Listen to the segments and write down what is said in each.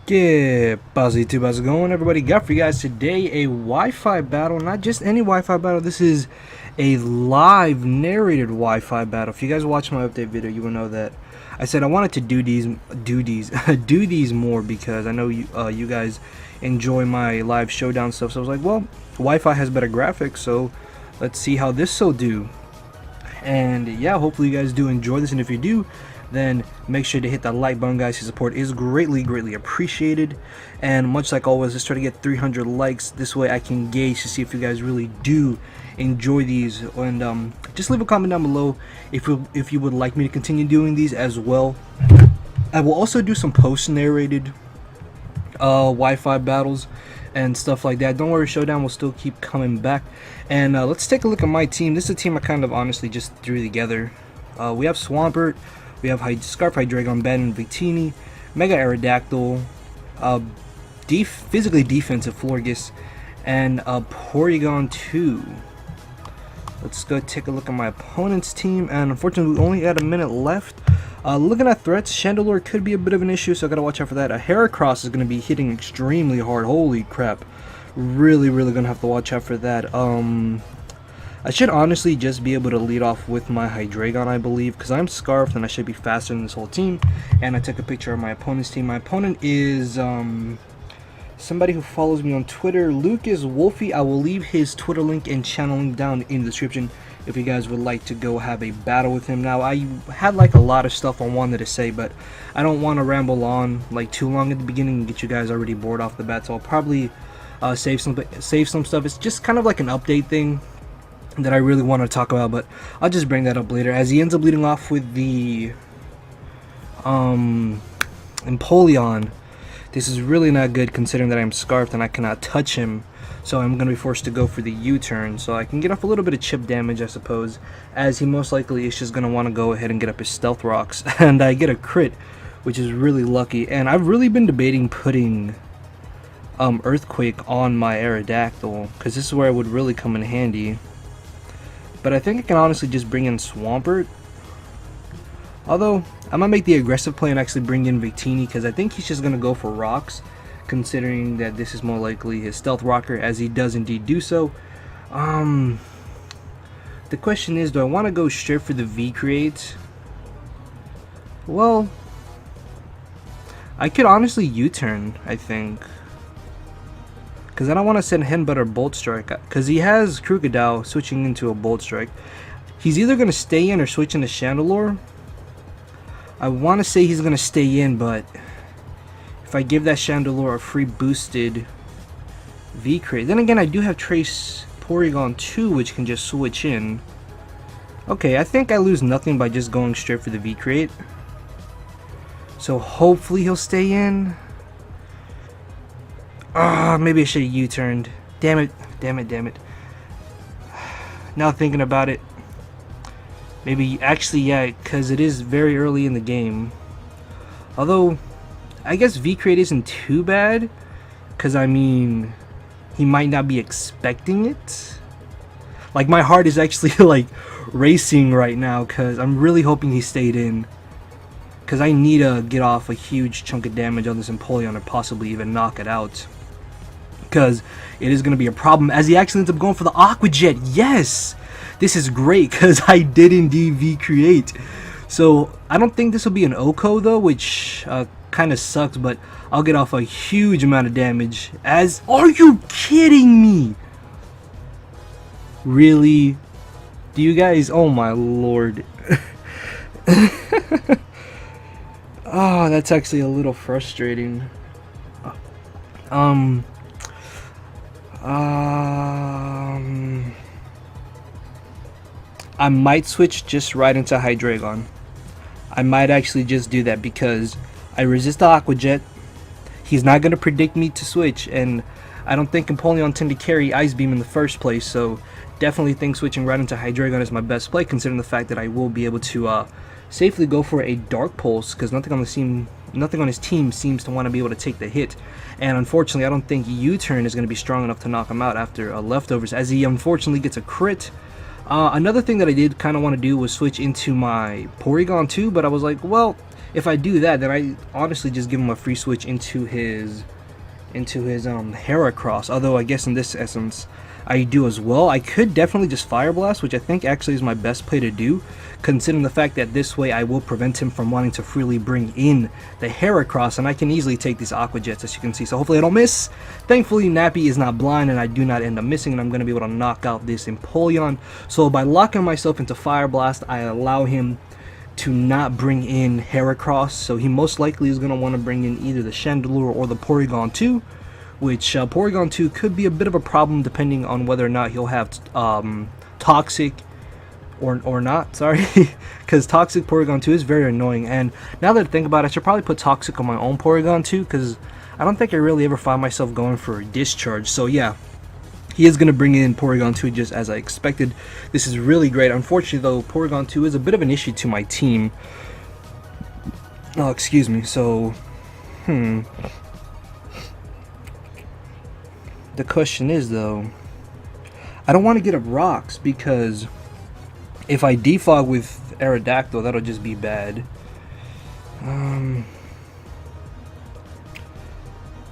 Get Buzzy YouTube, how's it going, everybody? Got for you guys today a Wi-Fi battle. Not just any Wi-Fi battle, this is a live narrated Wi-Fi battle. If you guys watch my update video, you will know that I said I wanted to do these more because I know you guys enjoy my live showdown stuff. So I was like, well, Wi-Fi has better graphics, so let's see how this will do. And yeah, hopefully you guys do enjoy this, and if you do, then make sure to hit that like button, guys. Your support is greatly appreciated, and much like always, let's try to get 300 likes. This way I can gauge to see if you guys really do enjoy these, and just leave a comment down below if you would like me to continue doing these as well. I will also do some post narrated Wi-Fi battles and stuff like that. Don't worry, Showdown will still keep coming back. And let's take a look at my team. This is a team I kind of honestly just threw together. We have Swampert, we have Scarf Hydreigon, Ben, Victini, Mega Aerodactyl, physically defensive Florges, and Porygon 2. Let's go take a look at my opponent's team, and unfortunately we only got a minute left. Looking at threats, Chandelure could be a bit of an issue, so I gotta watch out for that. A Heracross is gonna be hitting extremely hard. Holy crap. Really gonna have to watch out for that. I should honestly just be able to lead off with my Hydreigon, I believe, because I'm Scarfed and I should be faster than this whole team. And I took a picture of my opponent's team. My opponent is somebody who follows me on Twitter, Lucas Wolfie. I will leave his Twitter link and channel link down in the description if you guys would like to go have a battle with him. Now, I had like a lot of stuff I wanted to say, but I don't want to ramble on like too long at the beginning and get you guys already bored off the bat, so I'll probably save some stuff. It's just kind of like an update thing that I really want to talk about, but I'll just bring that up later, as he ends up leading off with the Empoleon. This is really not good considering that I'm Scarfed and I cannot touch him, so I'm going to be forced to go for the U-turn, so I can get off a little bit of chip damage, I suppose, as he most likely is just going to want to go ahead and get up his Stealth Rocks, and I get a crit, which is really lucky. And I've really been debating putting Earthquake on my Aerodactyl, because this is where it would really come in handy. But I think I can honestly just bring in Swampert. Although, I might make the aggressive play and actually bring in Victini, because I think he's just going to go for rocks, considering that this is more likely his Stealth Rocker, as he does indeed do so. The question is, do I want to go straight for the V-Create? Well, I could honestly U-turn, I think. Because I don't want to send Henbutt or Bolt Strike, because he has Krookodile switching into a Bolt Strike. He's either going to stay in or switch into Chandelure. I want to say he's going to stay in, but if I give that Chandelure a free boosted V-Crate, then again I do have Trace Porygon 2, which can just switch in. Okay, I think I lose nothing by just going straight for the V-Crate. So hopefully he'll stay in. Maybe I should have U-turned. Damn it. Now thinking about it, maybe actually, yeah, because it is very early in the game. Although, I guess V-Crate isn't too bad, because I mean, he might not be expecting it. Like, my heart is actually like racing right now, because I'm really hoping he stayed in. Because I need to get off a huge chunk of damage on this Empoleon, or possibly even knock it out. Because it is going to be a problem, as he actually ends up going for the Aqua Jet. Yes! This is great, because I did indeed V-Create. So, I don't think this will be an Oko, though, which kind of sucks, but I'll get off a huge amount of damage. Are you kidding me? Really? Do you guys... Oh my lord. Oh, that's actually a little frustrating. I might switch just right into Hydreigon. I might actually just do that, because I resist the Aqua Jet. He's not going to predict me to switch, and I don't think Empoleon tend to carry Ice Beam in the first place, so definitely think switching right into Hydreigon is my best play, considering the fact that I will be able to safely go for a Dark Pulse, because nothing on his team seems to want to be able to take the hit. And unfortunately, I don't think U-turn is going to be strong enough to knock him out after leftovers, as he unfortunately gets a crit. Another thing that I did kind of want to do was switch into my Porygon 2, but I was like, well, if I do that, then I honestly just give him a free switch into his Heracross. Although I guess in this essence I do as well. I could definitely just Fire Blast, which I think actually is my best play to do, considering the fact that this way I will prevent him from wanting to freely bring in the Heracross, and I can easily take these Aqua Jets, as you can see. So hopefully I don't miss. Thankfully Nappy is not blind and I do not end up missing, and I'm going to be able to knock out this Empoleon. So by locking myself into Fire Blast, I allow him to not bring in Heracross, so he most likely is going to want to bring in either the Chandelure or the Porygon 2, which Porygon 2 could be a bit of a problem depending on whether or not he'll have Toxic or not, sorry, because Toxic Porygon 2 is very annoying. And now that I think about it, I should probably put Toxic on my own Porygon 2, because I don't think I really ever find myself going for a Discharge. So yeah, he is going to bring in Porygon 2 just as I expected. This is really great. Unfortunately though, Porygon 2 is a bit of an issue to my team. Oh, excuse me. So, the question is though, I don't want to get up rocks, because if I defog with Aerodactyl, that'll just be bad.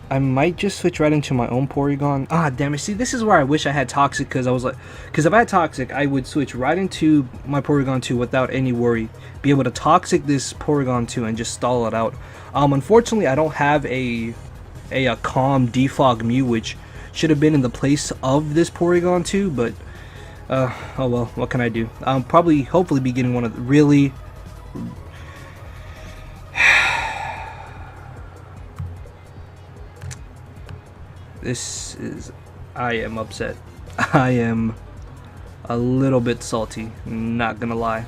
I might just switch right into my own Porygon. Ah, damn it. See, this is where I wish I had Toxic, because I was like, because if I had Toxic, I would switch right into my Porygon 2 without any worry. Be able to Toxic this Porygon 2 and just stall it out. Unfortunately, I don't have a Calm Defog Mew, which should have been in the place of this Porygon 2, but oh well, what can I do? I'll probably, hopefully be getting one of the really... This is... I am upset. I am a little bit salty, not gonna lie.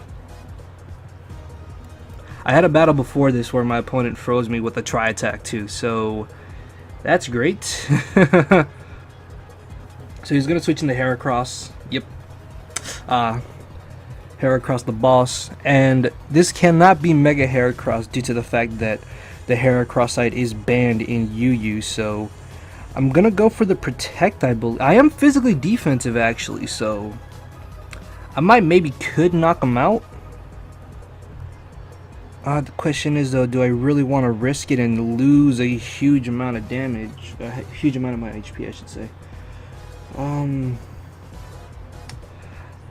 I had a battle before this where my opponent froze me with a Tri-Attack too, so that's great. So he's gonna switch into Heracross. Yep. Heracross the boss, and this cannot be Mega Heracross due to the fact that the Heracross side is banned in UU. So I'm gonna go for the Protect. I believe I am physically defensive actually, so I might maybe could knock him out. The question is though, do I really want to risk it and lose a huge amount of damage, a huge amount of my HP I should say.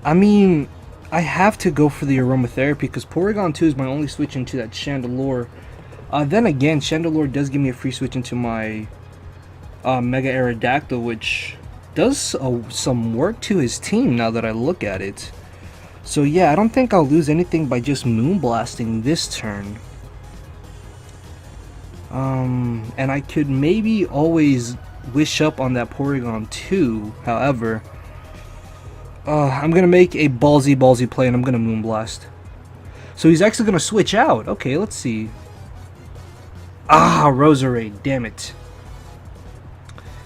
I mean, I have to go for the Aromatherapy because Porygon 2 is my only switch into that Chandelure. Then again, Chandelure does give me a free switch into my Mega Aerodactyl, which does some work to his team now that I look at it. So yeah, I don't think I'll lose anything by just Moonblasting this turn. And I could maybe always wish up on that Porygon 2, however, I'm gonna make a ballsy play and I'm gonna Moonblast. So he's actually gonna switch out. Okay, let's see. Roserade, damn it.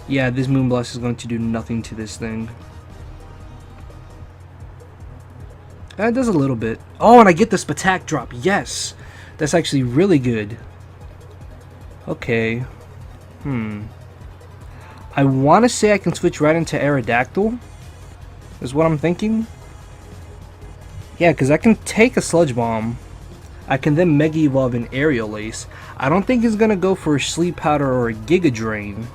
Yeah, this Moonblast is going to do nothing to this thing. It does a little bit. Oh, and I get the Spatak drop. Yes! That's actually really good. Okay. I want to say I can switch right into Aerodactyl. Is what I'm thinking. Yeah, because I can take a Sludge Bomb. I can then Mega Evolve an Aerial Ace. I don't think he's going to go for a Sleep Powder or a Giga Drain.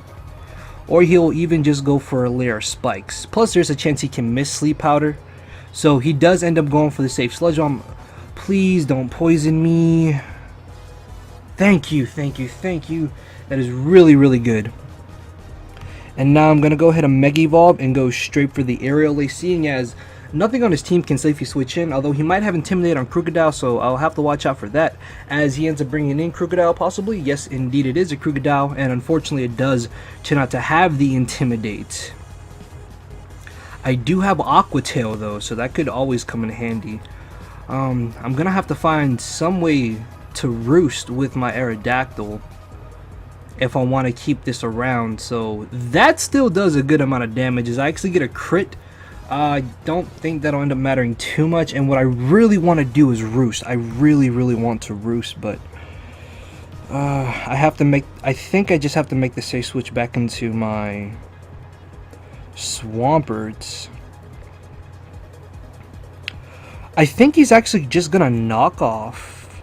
Or he'll even just go for a Layer of Spikes. Plus there's a chance he can miss Sleep Powder. So he does end up going for the safe Sludge Bomb. Please don't poison me. Thank you, thank you, thank you. That is really, really good. And now I'm going to go ahead and Mega Evolve and go straight for the Aerial Ace, seeing as nothing on his team can safely switch in, although he might have Intimidate on Krookodile, so I'll have to watch out for that, as he ends up bringing in Krookodile possibly. Yes, indeed it is a Krookodile, and unfortunately it does turn out to have the Intimidate. I do have Aqua Tail though, so that could always come in handy. I'm going to have to find some way to roost with my Aerodactyl if I want to keep this around. So that still does a good amount of damage, as I actually get a crit. I don't think that'll end up mattering too much, and what I really want to do is roost. I really want to roost, but I think I just have to make the safe switch back into my Swampert. I think he's actually just gonna knock off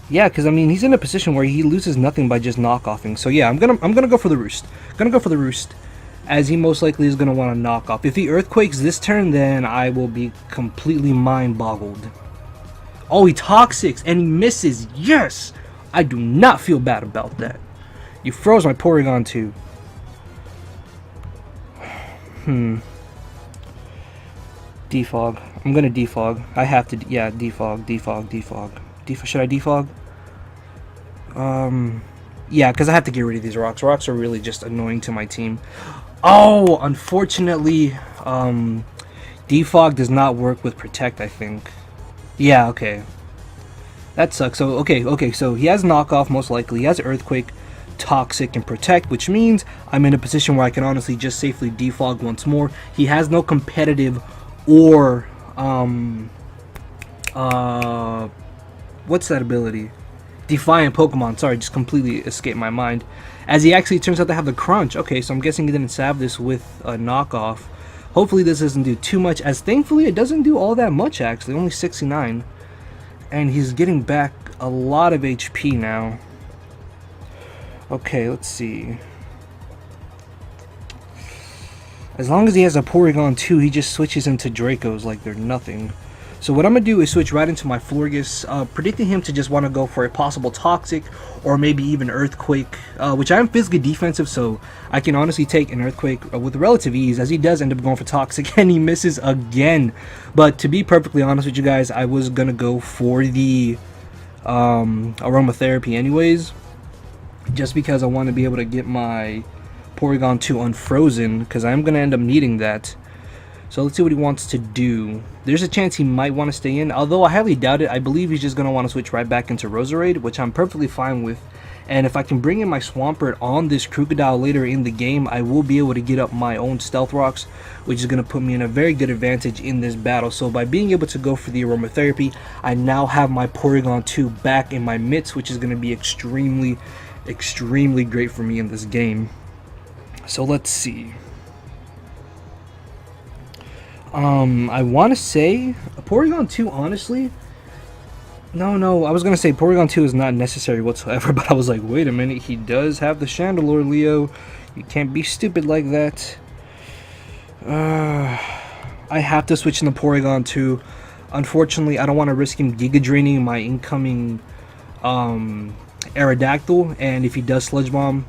Yeah, because I mean he's in a position where he loses nothing by just knockoffing. So yeah, I'm gonna go for the roost. Gonna go for the roost, as he most likely is gonna want to knock off. If he earthquakes this turn, then I will be completely mind boggled. Oh, he toxics and he misses. Yes, I do not feel bad about that. You froze my Porygon too. Defog. I'm gonna defog. I have to. Yeah, defog. Should I defog? Yeah, because I have to get rid of these rocks. Rocks are really just annoying to my team. Oh, unfortunately, defog does not work with protect, I think. Yeah, okay. That sucks. So, okay, so he has knockoff, most likely. He has earthquake, toxic, and protect, which means I'm in a position where I can honestly just safely defog once more. He has no competitive or, what's that ability? Defiant Pokemon. Sorry, just completely escaped my mind. As he actually turns out to have the crunch. Okay, so I'm guessing he didn't salve this with a knockoff. Hopefully this doesn't do too much, as thankfully it doesn't do all that much actually, only 69. And he's getting back a lot of HP now. Okay, let's see. As long as he has a Porygon 2, he just switches into Dracos like they're nothing. So what I'm going to do is switch right into my Florges, predicting him to just want to go for a possible Toxic or maybe even Earthquake, which I am physically defensive, so I can honestly take an Earthquake with relative ease, as he does end up going for Toxic, and he misses again. But to be perfectly honest with you guys, I was going to go for the Aromatherapy anyways, just because I want to be able to get my Porygon 2 unfrozen, because I'm going to end up needing that. So let's see what he wants to do. There's a chance he might want to stay in, although I highly doubt it. I believe he's just going to want to switch right back into Roserade, which I'm perfectly fine with. And if I can bring in my Swampert on this Crocodile later in the game, I will be able to get up my own Stealth Rocks, which is going to put me in a very good advantage in this battle. So by being able to go for the Aromatherapy, I now have my Porygon 2 back in my mitts, which is going to be extremely great for me in this game. So let's see. I want to say Porygon 2, honestly. No, I was going to say Porygon 2 is not necessary whatsoever, but I was like, wait a minute, he does have the Chandelure, Leo. You can't be stupid like that. I have to switch in the Porygon 2. Unfortunately, I don't want to risk him Giga Draining my incoming Aerodactyl, and if he does Sludge Bomb,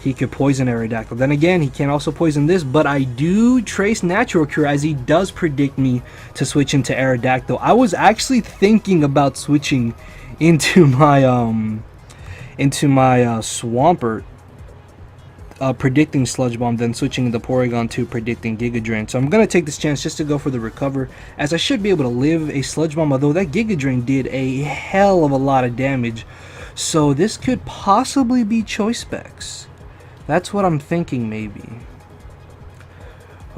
he could poison Aerodactyl. Then again, he can also poison this, but I do trace Natural Cure, as he does predict me to switch into Aerodactyl. I was actually thinking about switching into my Swampert, predicting Sludge Bomb, then switching the Porygon 2 predicting Giga Drain. So I'm gonna take this chance just to go for the recover, as I should be able to live a Sludge Bomb, although that Giga Drain did a hell of a lot of damage. So this could possibly be Choice Specs. That's what I'm thinking, maybe.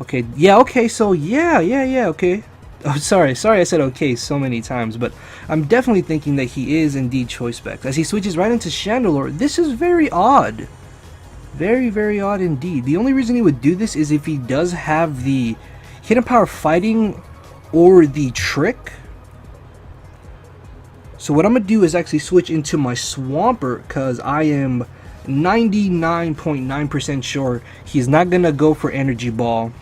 Okay, yeah, okay, so yeah, okay. Oh, sorry, I said okay so many times, but I'm definitely thinking that he is indeed Choice Specs. As he switches right into Chandelure, this is very odd. Very odd indeed. The only reason he would do this is if he does have the Hidden Power Fighting or the Trick. So what I'm going to do is actually switch into my Swampert, because I am 99.9% sure he's not gonna go for Energy Ball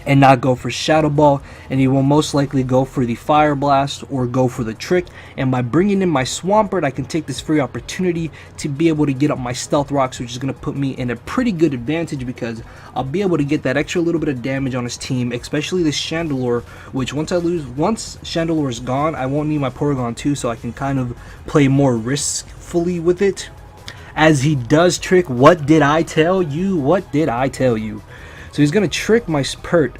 and not go for Shadow Ball, and he will most likely go for the Fire Blast or go for the Trick. And by bringing in my Swampert, I can take this free opportunity to be able to get up my Stealth Rocks, which is going to put me in a pretty good advantage, because I'll be able to get that extra little bit of damage on his team, especially this Chandelure, which once Chandelure is gone, I won't need my Porygon 2, so I can kind of play more riskfully with it. As he does Trick. What did I tell you? So he's gonna trick my Spurt.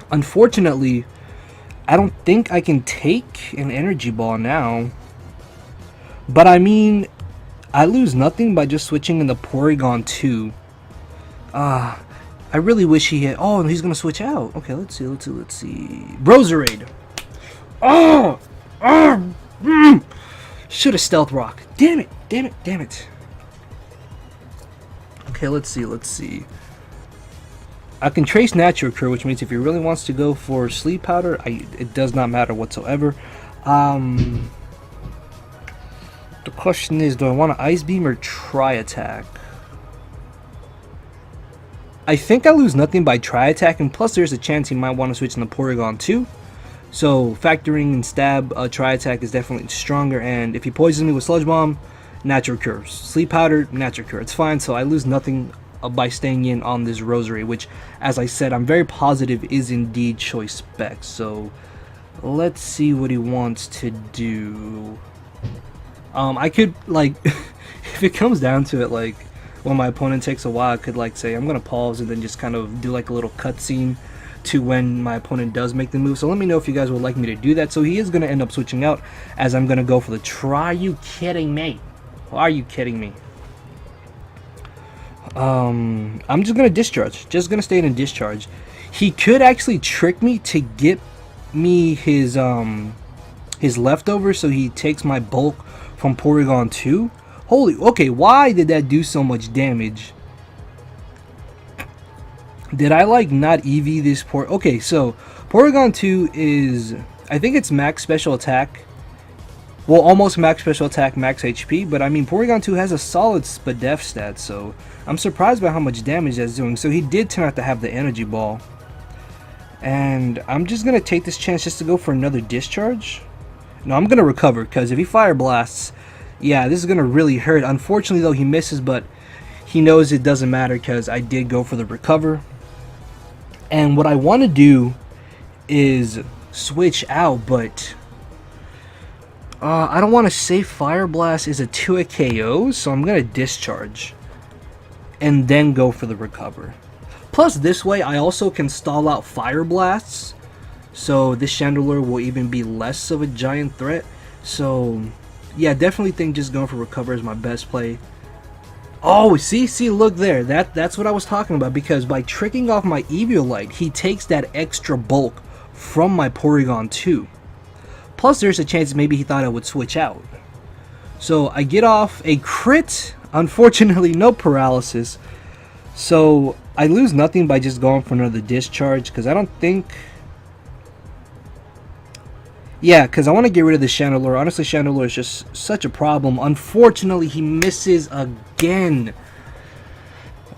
Unfortunately, I don't think I can take an Energy Ball now. But I mean, I lose nothing by just switching in the Porygon 2. I really wish he had. Oh, he's gonna switch out. Okay, let's see. Roserade. Should have Stealth Rock. Damn it. Okay, let's see. I can trace Natural Cure, which means if he really wants to go for Sleep Powder, it does not matter whatsoever. question is, do I want to Ice Beam or Tri Attack? I think I lose nothing by Tri Attack, and plus there's a chance he might want to switch into Porygon 2. So factoring in Stab, Tri Attack is definitely stronger, and if he poisons me with Sludge Bomb, Natural Cure. Sleep Powder, Natural Cure. It's fine, so I lose nothing by staying in on this Rosary, which, as I said, I'm very positive is indeed Choice Specs. So let's see what he wants to do. I could, like, if it comes down to it, like, when my opponent takes a while, I could, like, say, I'm going to pause and then just kind of do, like, a little cutscene to when my opponent does make the move. So let me know if you guys would like me to do that. So he is going to end up switching out, as I'm going to go for the Try. You kidding me? Are you kidding me? I'm just gonna discharge. Just gonna stay in discharge. He could actually trick me to get me his leftovers, so he takes my bulk from Porygon 2. Holy, okay, why did that do so much damage? Did I like not EV this Okay, so Porygon 2 is, I think it's max special attack. Well, almost max special attack, max HP, but I mean, Porygon 2 has a solid Spadef stat, so I'm surprised by how much damage that's doing. So he did turn out to have the Energy Ball. And I'm just going to take this chance just to go for another discharge. No, I'm going to recover, because if he Fire Blasts, yeah, this is going to really hurt. Unfortunately, though, he misses, but he knows it doesn't matter because I did go for the recover. And what I want to do is switch out, but I don't want to say Fire Blast is a 2-hit KO, so I'm going to discharge and then go for the recover. Plus, this way, I also can stall out Fire Blasts, so this Chandelure will even be less of a giant threat. So, yeah, definitely think just going for recover is my best play. Oh, see, look there. That's what I was talking about, because by tricking off my Eviolite, he takes that extra bulk from my Porygon 2. Plus, there's a chance maybe he thought I would switch out. So, I get off a crit. Unfortunately, no paralysis. So, I lose nothing by just going for another discharge, because I don't think... Yeah, because I want to get rid of the Chandelure. Honestly, Chandelure is just such a problem. Unfortunately, he misses again.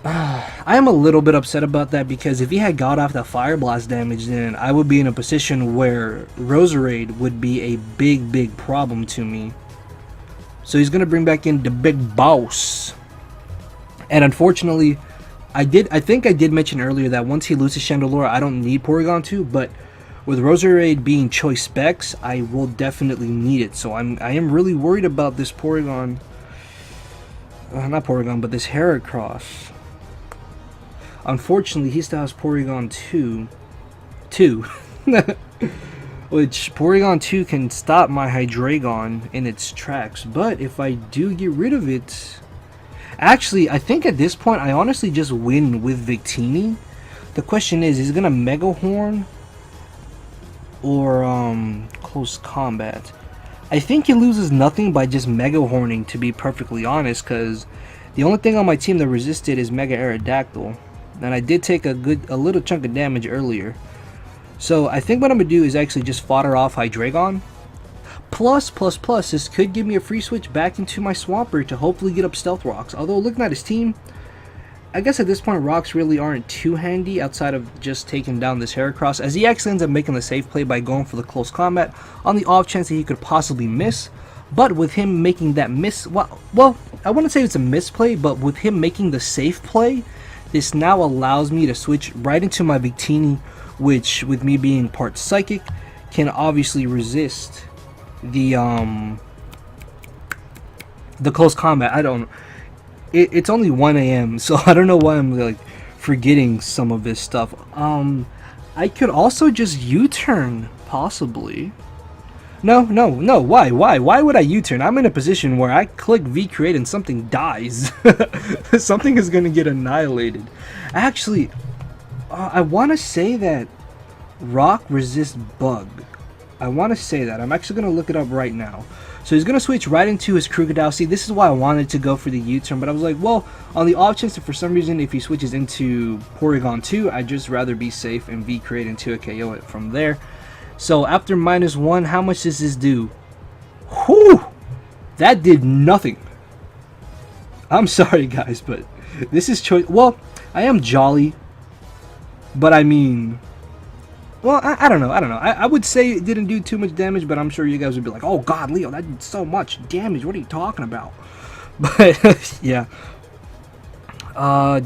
I am a little bit upset about that, because if he had got off the Fire Blast damage, then I would be in a position where Roserade would be a big problem to me. So he's going to bring back in the big boss. And unfortunately, I think I did mention earlier that once he loses Chandelure, I don't need Porygon 2, but with Roserade being Choice Specs, I will definitely need it. So I am really worried about this Porygon. Not Porygon, but this Heracross. Unfortunately, he still has Porygon 2. Which Porygon 2 can stop my Hydreigon in its tracks. But if I do get rid of it... Actually, I think at this point, I honestly just win with Victini. The question is he going to Mega Horn or Close Combat? I think he loses nothing by just Mega Horning, to be perfectly honest, because the only thing on my team that resisted is Mega Aerodactyl. And I did take a little chunk of damage earlier. So I think what I'm going to do is actually just fodder off Hydreigon. Plus, this could give me a free switch back into my Swampert to hopefully get up Stealth Rocks. Although, looking at his team, I guess at this point, Rocks really aren't too handy outside of just taking down this Heracross, as he actually ends up making the safe play by going for the Close Combat on the off chance that he could possibly miss. But with him making that miss, well, I wouldn't say it's a misplay, but with him making the safe play, this now allows me to switch right into my Victini, which, with me being part Psychic, can obviously resist the Close Combat. I don't... It's only 1 AM, so I don't know why I'm like forgetting some of this stuff. I could also just U-turn, possibly. No, why would I U-turn? I'm in a position where I click V-Create and something dies. Something is gonna get annihilated. Actually, I want to say that Rock resists Bug. I want to say that. I'm actually going to look it up right now. So he's going to switch right into his Krookodile. See, this is why I wanted to go for the U-turn, but I was like, well, on the off chance that for some reason if he switches into Porygon 2, I'd just rather be safe and V-Create into a KO it from there. So after -1, how much does this do? Whew! That did nothing. I'm sorry, guys, but this is choice. Well, I am jolly, but I mean, well, I don't know. I would say it didn't do too much damage, but I'm sure you guys would be like, oh God, Leo, that did so much damage. What are you talking about? But yeah,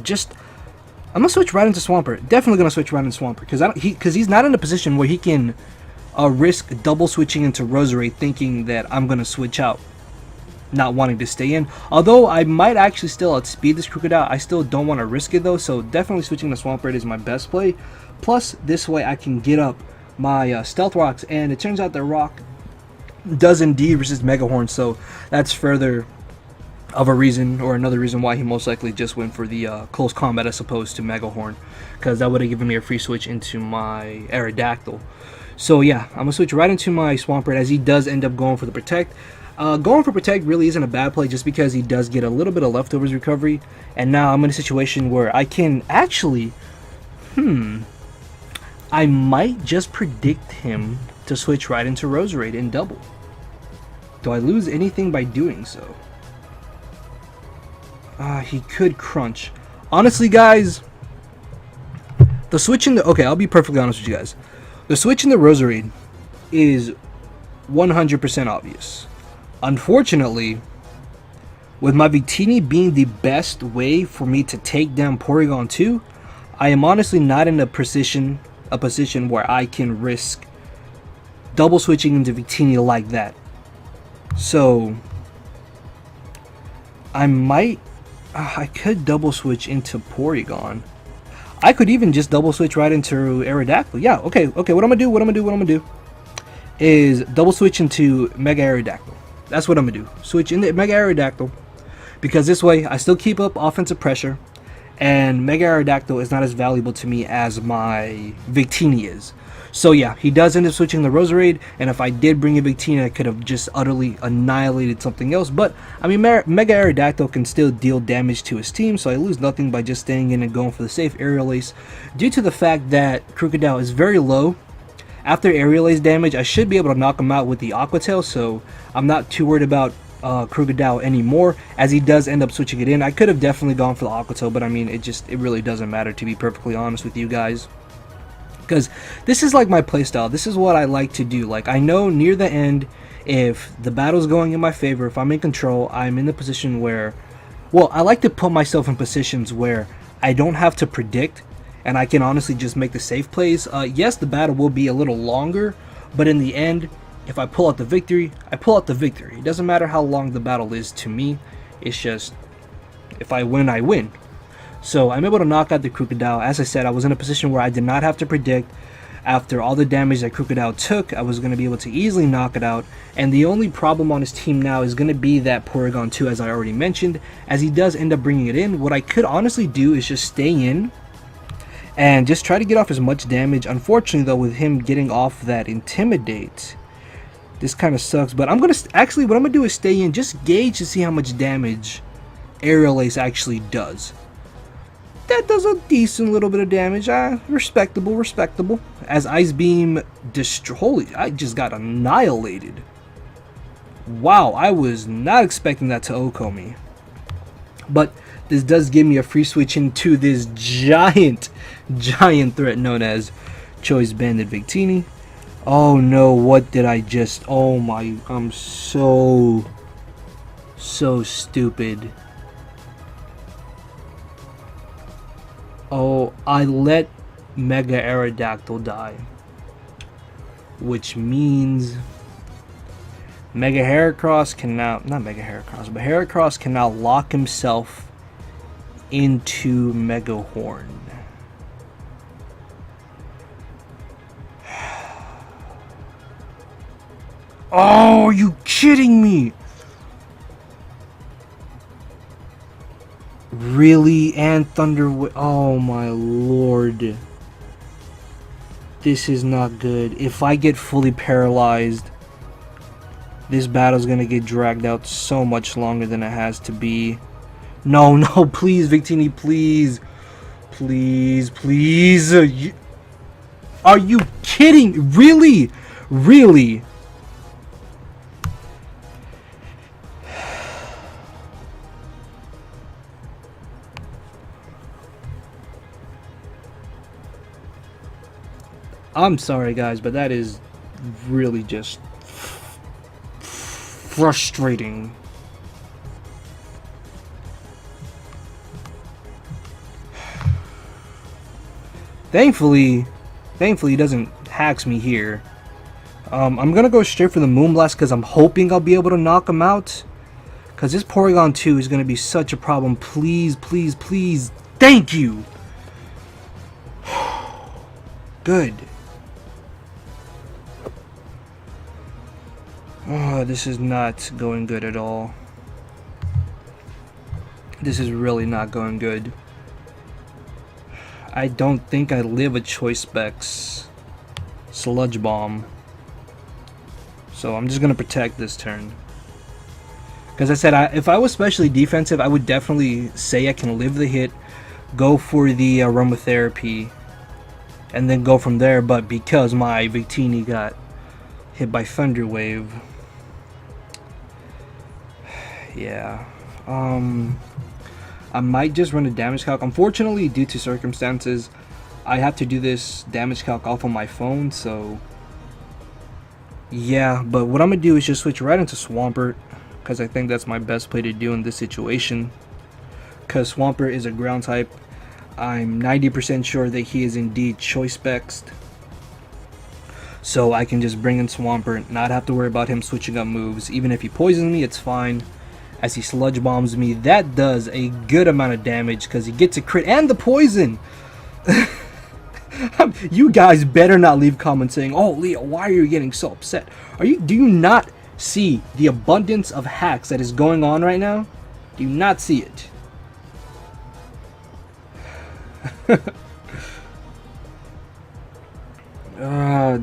just I'm gonna switch right into Swampert. Definitely gonna switch right into Swampert because he's not in a position where he can risk double switching into Roserade, thinking that I'm gonna switch out, not wanting to stay in. Although I might actually still outspeed this Crocodile, I still don't want to risk it though. So definitely switching to Swampert is my best play. Plus, this way I can get up my Stealth Rocks, and it turns out the Rock does indeed resist Mega Horn, so that's further of a reason, or another reason why he most likely just went for the close combat as opposed to Mega Horn, because that would have given me a free switch into my Aerodactyl. So yeah, I'm going to switch right into my Swampert as he does end up going for the Protect. Going for Protect really isn't a bad play just because he does get a little bit of leftovers recovery, and now I'm in a situation where I can actually, I might just predict him to switch right into Roserade in double. Do I lose anything by doing so? He could crunch. Honestly, guys, the switch in the... Okay, I'll be perfectly honest with you guys. The switch in the Roserade is 100% obvious. Unfortunately, with my Victini being the best way for me to take down Porygon 2, I am honestly not in a position where I can risk double switching into Victini like that. So I might... I could double switch into Porygon. I could even just double switch right into Aerodactyl. Yeah, okay, what I'm gonna do is double switch into Mega Aerodactyl. That's what I'm gonna do. Switch into Mega Aerodactyl, because this way I still keep up offensive pressure, and Mega Aerodactyl is not as valuable to me as my Victini is. So yeah, he does end up switching the Roserade, and if I did bring a Victini, I could have just utterly annihilated something else. But I mean, Mega Aerodactyl can still deal damage to his team, so I lose nothing by just staying in and going for the safe Aerial Ace. Due to the fact that Crocodile is very low, after Aerial Ace damage, I should be able to knock him out with the Aqua Tail, so I'm not too worried about Crocodile anymore, as he does end up switching it in. I could have definitely gone for the Aqua Tail, but I mean, it really doesn't matter, to be perfectly honest with you guys. Because this is like my playstyle. This is what I like to do. Like, I know near the end, if the battle's going in my favor, if I'm in control, I'm in the position where, well, I like to put myself in positions where I don't have to predict, and I can honestly just make the safe plays. Yes, the battle will be a little longer, but in the end, if I pull out the victory, I pull out the victory. It doesn't matter how long the battle is to me. It's just, if I win, I win. So I'm able to knock out the Crocodile. As I said, I was in a position where I did not have to predict. After all the damage that Crocodile took, I was going to be able to easily knock it out. And the only problem on his team now is going to be that Porygon 2, as I already mentioned. As he does end up bringing it in, what I could honestly do is just stay in and just try to get off as much damage. Unfortunately, though, with him getting off that Intimidate, this kind of sucks. But I'm going to... Actually, what I'm going to do is stay in, just gauge to see how much damage Aerial Ace actually does. That does a decent little bit of damage. Respectable. As Ice Beam holy, I just got annihilated. Wow, I was not expecting that to OHKO me. But this does give me a free switch into this giant threat known as Choice Banded Victini. Oh no, what did I just... Oh my, I'm so stupid. Oh, I let Mega Aerodactyl die, which means Mega Heracross can now, not Mega Heracross, but Heracross can now lock himself into Mega Horn. Oh, are you kidding me? Really? And Thunder... Oh my lord. This is not good. If I get fully paralyzed, this battle's gonna get dragged out so much longer than it has to be. No, please, Victini, please. Please. Are you kidding? Really? I'm sorry, guys, but that is really just frustrating. Thankfully he doesn't hacks me here. I'm gonna go straight for the Moonblast because I'm hoping I'll be able to knock him out. Because this Porygon 2 is gonna be such a problem. Please, please, please. Thank you! Good. Oh, this is not going good at all. This is really not going good. I don't think I live a Choice Specs Sludge Bomb. So I'm just going to protect this turn. Because I said, if I was specially defensive, I would definitely say I can live the hit, go for the aromatherapy, and then go from there. But because my Victini got hit by Thunder Wave, yeah, I might just run a damage calc. Unfortunately, due to circumstances, I have to do this damage calc off on my phone, so yeah. But what I'm gonna do is just switch right into Swampert, because I think that's my best play to do in this situation, because Swampert is a ground type. I'm 90% sure that he is indeed Choice Specs, so I can just bring in Swampert, not have to worry about him switching up moves. Even if he poisons me, it's fine. As he Sludge Bombs me, that does a good amount of damage because he gets a crit and the poison. You guys better not leave comments saying, "Oh, Leo, why are you getting so upset?" Do you not see the abundance of hacks that is going on right now? Do you not see it?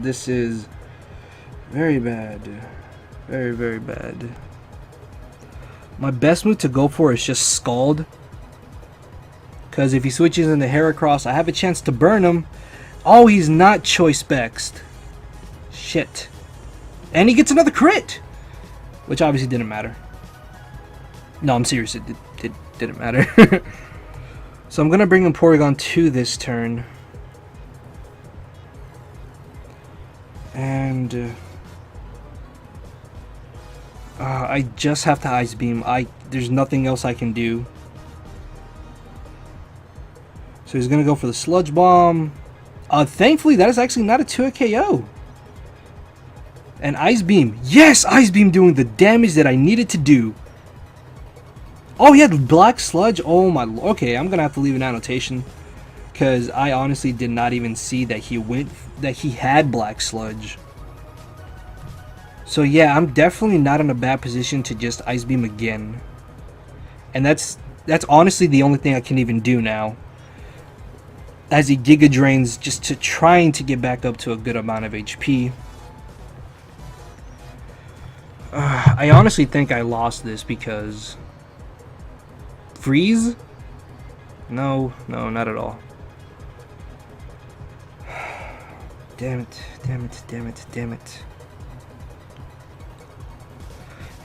This is very bad. Very, very bad. My best move to go for is just Scald. Because if he switches into Heracross, I have a chance to burn him. Oh, he's not Choice Specs. Shit. And he gets another crit! Which obviously didn't matter. No, I'm serious. It didn't matter. So I'm going to bring in Porygon 2 this turn. And I just have to Ice Beam. There's nothing else I can do. So he's going to go for the Sludge Bomb. Thankfully, that is actually not a 2-hit KO. And Ice Beam. Yes, Ice Beam doing the damage that I needed to do. Oh, he had Black Sludge? Oh my lord. Okay, I'm going to have to leave an annotation. Because I honestly did not even see that he had Black Sludge. So yeah, I'm definitely not in a bad position to just Ice Beam again. And that's honestly the only thing I can even do now. As he Giga Drains just to trying to get back up to a good amount of HP. I honestly think I lost this because... Freeze? No, not at all. Damn it.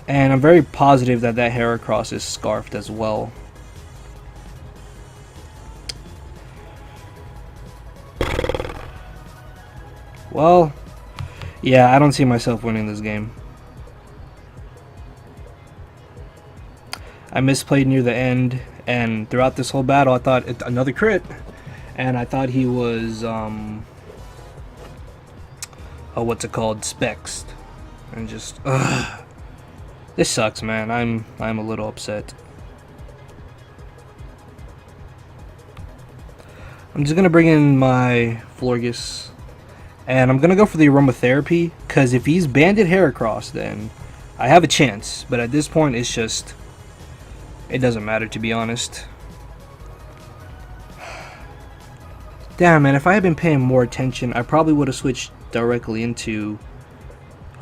And I'm very positive that Heracross is scarfed as well. Well, yeah, I don't see myself winning this game. I misplayed near the end, and throughout this whole battle, I thought another crit, and I thought he was what's it called, Specs, and just this sucks, man. I'm a little upset. I'm just gonna bring in my Florges. And I'm going to go for the aromatherapy, because if he's Banded Heracross, then I have a chance. But at this point, it's just, it doesn't matter, to be honest. Damn, man, if I had been paying more attention, I probably would have switched directly into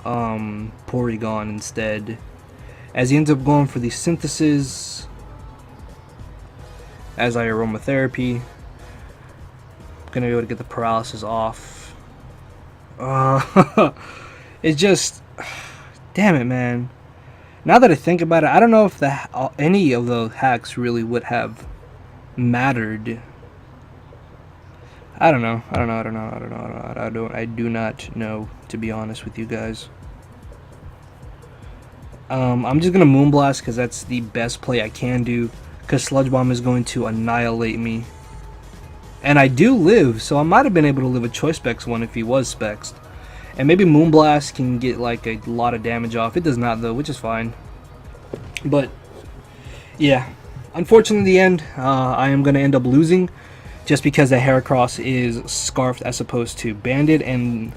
Porygon instead. As he ends up going for the Synthesis, as I aromatherapy. I'm going to be able to get the paralysis off. It's just, damn it, man. Now that I think about it, I don't know if any of the hacks really would have mattered. I don't know. I do not know, to be honest with you guys. I'm just gonna Moonblast because that's the best play I can do. Because Sludge Bomb is going to annihilate me. And I do live, so I might have been able to live a Choice Specs one if he was Specs. And maybe Moonblast can get like a lot of damage off. It does not though, which is fine. But yeah, unfortunately in the end, I am going to end up losing. Just because the Heracross is Scarfed as opposed to Banded. And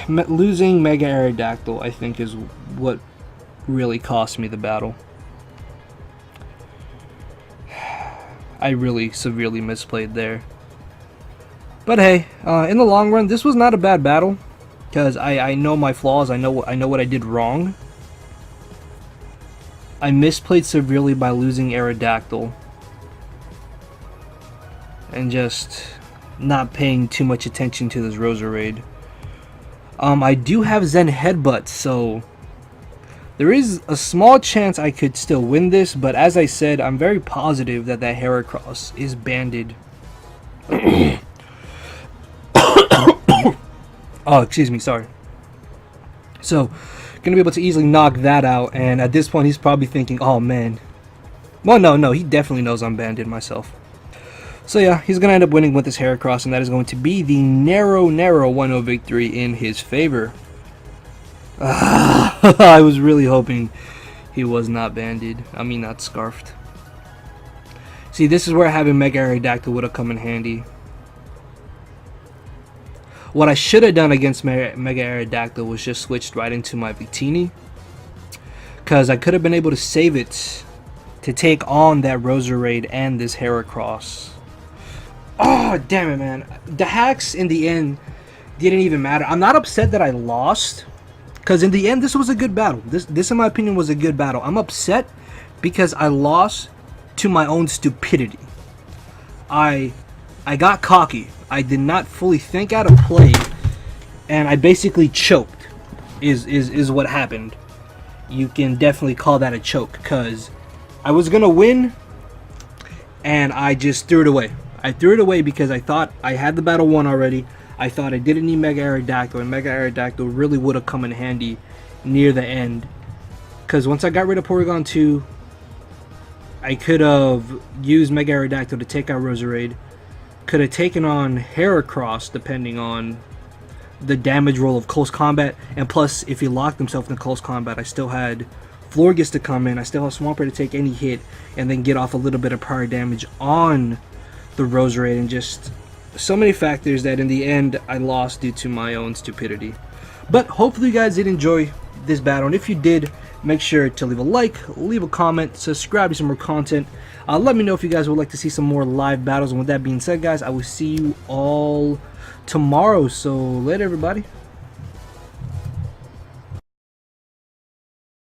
losing Mega Aerodactyl, I think, is what really cost me the battle. I really severely misplayed there. But hey, in the long run, this was not a bad battle. Because I know my flaws, I know what I did wrong. I misplayed severely by losing Aerodactyl. And just not paying too much attention to this Roserade. I do have Zen Headbutt, so there is a small chance I could still win this, but as I said, I'm very positive that that Heracross is banded. Oh, excuse me, sorry. So, gonna be able to easily knock that out, and at this point he's probably thinking, oh man. Well, no, he definitely knows I'm banded myself. So yeah, he's going to end up winning with this Heracross, and that is going to be the narrow 1-0 victory in his favor. I was really hoping he was not banded. I mean, not Scarfed. See, this is where having Mega Aerodactyl would have come in handy. What I should have done against Mega Aerodactyl was just switched right into my Victini. Because I could have been able to save it to take on that Roserade and this Heracross. Oh, damn it, man. The hacks in the end didn't even matter. I'm not upset that I lost, because in the end, this was a good battle. This, in my opinion, was a good battle. I'm upset because I lost to my own stupidity. I got cocky. I did not fully think out of play, and I basically choked, is what happened. You can definitely call that a choke, because I was going to win, and I just threw it away. I threw it away because I thought I had the battle won already. I thought I didn't need Mega Aerodactyl, and Mega Aerodactyl really would have come in handy near the end. Because once I got rid of Porygon 2, I could have used Mega Aerodactyl to take out Roserade. Could have taken on Heracross depending on the damage roll of close combat. And plus, if he locked himself in close combat, I still had Florges to come in. I still have Swampert to take any hit and then get off a little bit of prior damage on the Roserade, and just so many factors that in the end I lost due to my own stupidity. But hopefully you guys did enjoy this battle, and if you did, make sure to leave a like, leave a comment, subscribe to some more content. Let me know if you guys would like to see some more live battles, and with that being said, guys, I will see you all tomorrow. So later, everybody.